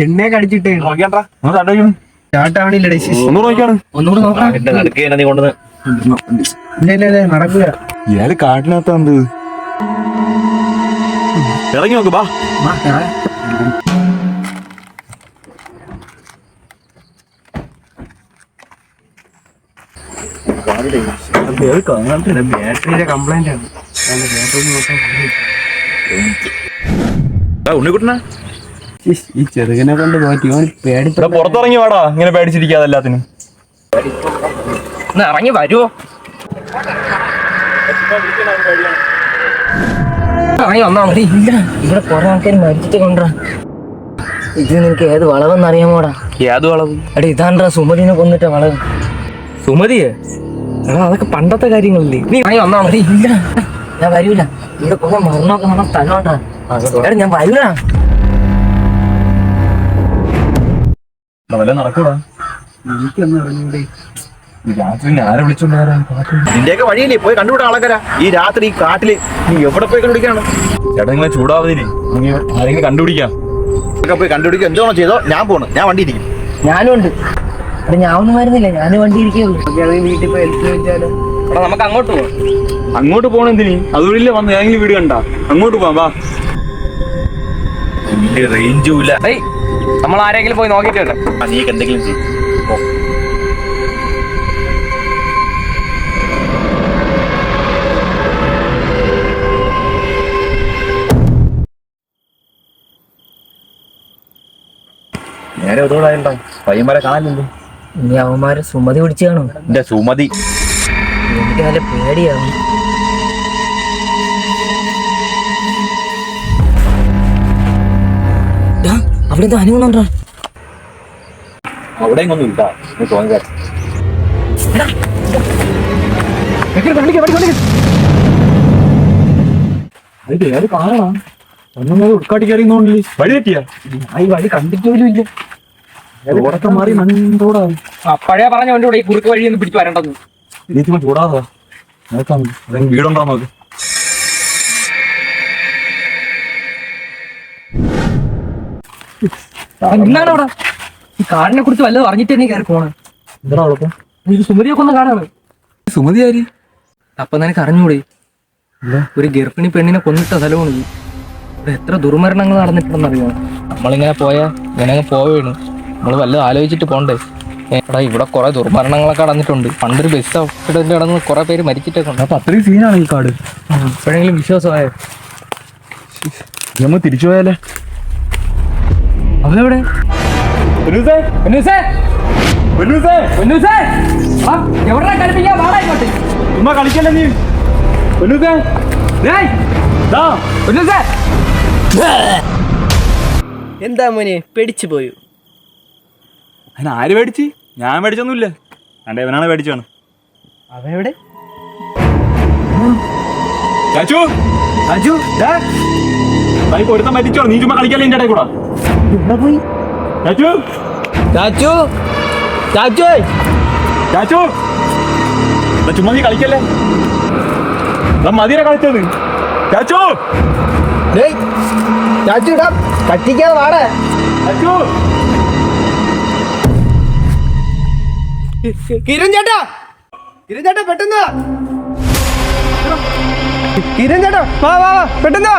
എണ്ണ കടിച്ചിട്ടേ നടക്കുക. ഇയാള് കാട്ടിനകത്താ എന്ത് ഇറങ്ങി നോക്ക് ബാ. ബാറ്ററിയുടെ കംപ്ലൈന്റ് ആണ്. ഉണ്ണിക്കുട്ടനാ ഈ ചെറുകനെ കൊണ്ട് പോയിട്ട് പുറത്തിറങ്ങി വാടാ, ഇങ്ങനെ പേടിച്ചിരിക്കാതെ എല്ലാത്തിനും. ഇറങ്ങി വരുമോ? ഇറങ്ങി വന്നാ മതി. ഇല്ല, ഇവിടെ കുറെ ആൾക്കാർ മരിച്ചിട്ട് കൊണ്ടാ. ഇത് നിനക്ക് ഏത് വളവെന്ന് അറിയാമോടാ? ഏത് വളവ്? എടാ ഇതാണ്ടാ സുമതിനെ കൊന്നിട്ട വളവ്. സുമതിയെ? എടാ അതൊക്കെ പണ്ടത്തെ കാര്യങ്ങളല്ലേ. നീ ഇറങ്ങി വന്നാ മതി. ഇല്ല ഞാൻ വരൂല. ഇവിടെ കുറെ മരണമൊക്കെ നടന്ന സ്ഥലമുണ്ടാ. എടാ ഞാൻ വരൂല. നടക്കൂടാ. എനിക്കൊന്നും അറിഞ്ഞൂടെ. ആരെ വിളിച്ചോണ്ടാ? നിന്റെയൊക്കെ വഴിയില്ലേ പോയി കണ്ടുപിടാ ആൾക്കാരാ. ഈ രാത്രി ഈ കാട്ടില് നീ എവിടെ പോയി കണ്ടുപിടിക്കാണ്? ചേട്ടാ നിങ്ങളെ ചൂടാവുന്നില്ലേ? ആരെങ്കിലും കണ്ടുപിടിക്കാം. പോയി കണ്ടുപിടിക്കുക. എന്തോണോ ചെയ്തോ, ഞാൻ പോണ്. ഞാൻ വണ്ടി ഇരിക്കും. ഞാനും ഉണ്ട്. എടാ ഞാൻ ഒന്നും വരുന്നില്ല, ഞാനും വണ്ടി ഇരിക്കുള്ളൂ. വീട്ടിൽ പോയി ഹെൽപ്പ് ചോദിച്ചാലോ? എടാ നമുക്ക് അങ്ങോട്ട് പോവാം. അങ്ങോട്ട് പോകണം എന്തിന്? അതുവഴിയില്ലേ വന്ന് ഏതെങ്കിലും വീട് കണ്ടാ? അങ്ങോട്ട് പോവാം വാ. റേഞ്ചും ഇല്ല. നമ്മൾ ആരെങ്കിലും പോയി നോക്കിയിട്ടുണ്ട്. നീ എന്തെങ്കിലും ചെയ്യും. നേരെ ഒതോടായിട്ടോ പയ്യന്മാരെ കാണാനില്ലേ? ഇനി അവന്മാരെ സുമതി പിടിച്ചു കാണോ? എന്റെ സുമതി എനിക്ക് നല്ല പേടിയാവും. അവിടെ എന്താ അനുവന്നുണ്ടോ? അവിടെ ഒന്നും ഇല്ല തോന്നുക. കാണണം ഒന്നും ഉൾക്കാട്ടി കയറിയുന്നോണ്ടില്ലേ? വഴി തെറ്റിയാ? ഈ വഴി കണ്ടിട്ട് പോലും ഇല്ല. ഓടൊക്കെ മാറി മണ്ണോടാ. പഴയ പറഞ്ഞോണ്ട് ഈ കുറുക്ക് വഴിയൊന്നും പിടിച്ചു വരണ്ടെന്ന്. നീ ചൂടാതാ നോക്കാം. വീടുണ്ടോ നോക്ക്. എന്താണ് അവിടെ? ഈ കാടിനെ കുറിച്ച് വല്ലതും അറിഞ്ഞിട്ട് തന്നെ കയറി പോണേ. എന്താ കുഴപ്പം? ഇത് സുമതിയൊക്കെ ഒന്ന് കാണാണ്. സുമതി ആര്? അപ്പൊ നിനക്ക് അറിഞ്ഞൂടെ? ഒരു ഗർഭിണി പെണ്ണിനെ കൊന്നിട്ട സ്ഥലമാണ് ഇത്. ഇവിടെ എത്ര ദുർമരണങ്ങൾ നടന്നിട്ടുണ്ടെന്നറിയോ? നമ്മളിങ്ങനെ പോയാ ഇങ്ങനെ പോവേണ്. നമ്മള് വല്ലതും ആലോചിച്ചിട്ട് പോണ്ടേ? എടാ ഇവിടെ കുറെ ദുർമരണങ്ങളൊക്കെ നടന്നിട്ടുണ്ട്. പണ്ടൊരു ബസ് ആക്സിഡന്റ് നടന്ന് കുറെ പേര് മരിച്ചിട്ടൊക്കെ ഉണ്ട്. അപ്പൊ അത്രയും സീനാണ് ഈ കാട്. ഇപ്പോഴെങ്കിലും വിശ്വാസമായോ? നമ്മൾ തിരിച്ചു പോയാലേ? അവനെവിടെ? ചുമ്മാ കളിക്കല്ലേ നീ? എന്താ മോനെ പേടിച്ചു പോയോ? അതിന് ആര് പേടിച്ച്? ഞാൻ പേടിച്ചൊന്നുമില്ല. അന്റെ ഇവനാണ് പേടിച്ചാണ്. അവനെവിടെ? ചാച്ചു ചാച്ചു ഒരുത്തം പറ്റിച്ചോ? നീ ചുമ്മാ കളിക്കല്ലേ എന്റെ ഇടയിൽ കൂടെ? എവിടെ പോയി? ചാച്ചു ചാച്ചു ചാച്ചു ചാച്ചു ചുമ്മാ നീ കളിക്കല്ലേ? മതിരെ കളിച്ചത്. ചാച്ചു ചാച്ചു ഇടാ പറ്റിക്കാതെ വാടേ. ചാച്ചു കിരൺ ചേട്ടാ, കിരൺ ചേട്ടാ പെട്ടെന്ന് കിരൺ ചേട്ടാ വാ വാ വാ പെട്ടെന്ന്.